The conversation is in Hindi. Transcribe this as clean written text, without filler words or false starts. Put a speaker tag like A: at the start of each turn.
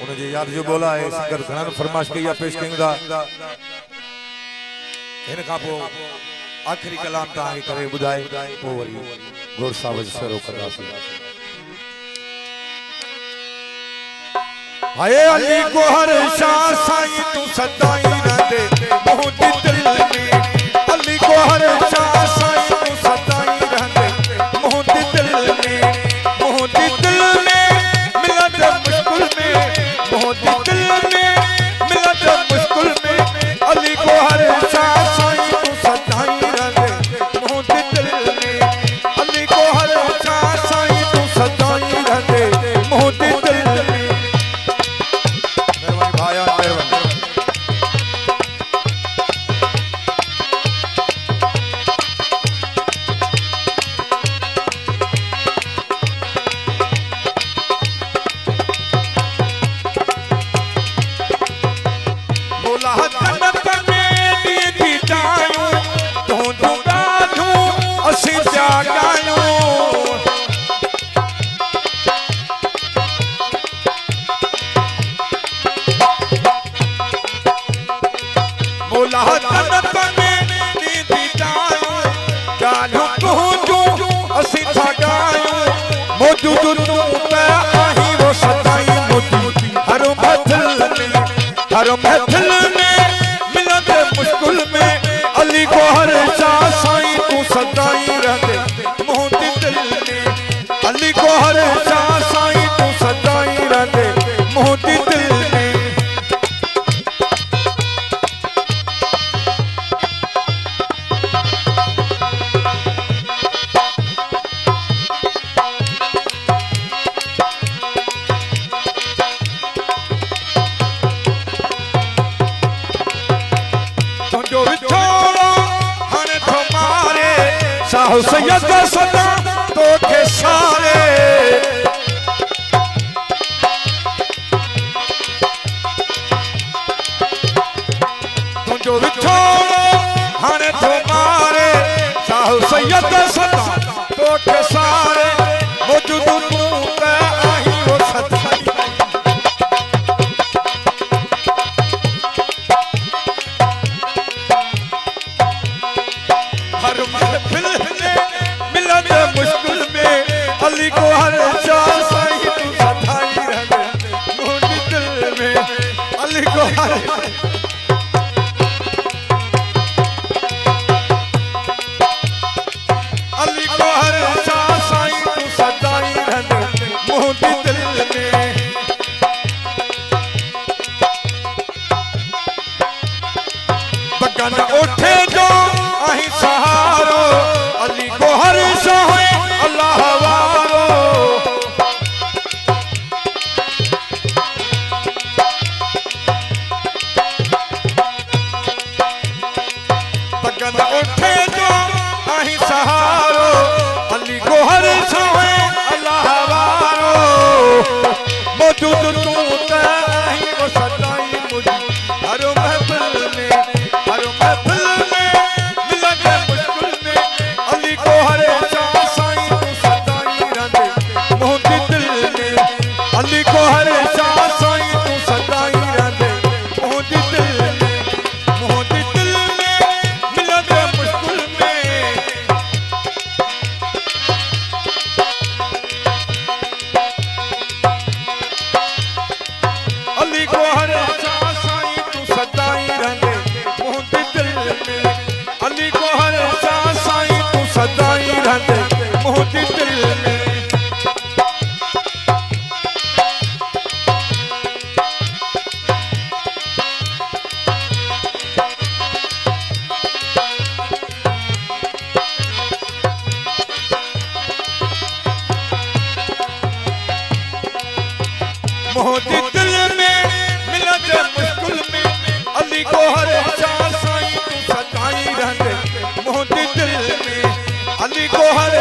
A: उन्हें जे याद जो बोला है सिंगर घणा फरमाइश कई है पेश कयूं था इन का पो आखिरी कलाम ता के करे बुधाए पो वरी गोर सावज सरो करदासी हाय अली को हर शाह साईं तू सदाई रहंदे मोहती दिल में अली को हर शाह साईं तू सदाई रहंदे मोहती दिल में मिलत मुश्किल में मोहती दिल में मिलत मुश्किल में अली को हर शाह साईं तू सदाई रहंदे मोहती दिल में अली को हर शाह साईं तू सदाई रहंदे मोहती दिल में हर महफिल में मिलत मुश्किल में अली को हर शाह साईं तू सदाई रहंदे मोहती दिल में अली को हर शाह साईं तू सदाई रहंदे मोहती दिल में शाह सैयद सदा तो के सारे तुझो विछोड़ो हाने तुम्हारे शाह सैयद सदा तो के सारे मौजूद तू ते आही वो सदाई हर महफिल मुश्किल में अली को हर शाह साईं तू सदाई रहंदे मोहती दिल में अली को हर अली को हर शाह साईं तू सदाई रहंदे मोहती दिल में बगन उठे जो आही सहारो अली को हर शाह अल्लाह वारो बगन उठे जो आही सहारो अली को हर शाह अल्लाह वारो मौजूद तू ते आही वो सदाई मुझे हर महफिल में मिलत मुश्किल में अली को हर शाह साईं तू सदाई रहंदे मोहती दिल में अली को हर शाह साईं तू सदाई रहंदे मोहती दिल में मिलत मुश्किल में अली को हर शाह साईं तू सदाई रहंदे मोहती दिल में अली को हर शाह साईं तू सदाई रहंदे मोहती दिल में मोहती दिल में मिलत मुश्किल में अली को हर शाह साईं तू सदाई रहंदे मोहती दिल में अली को हर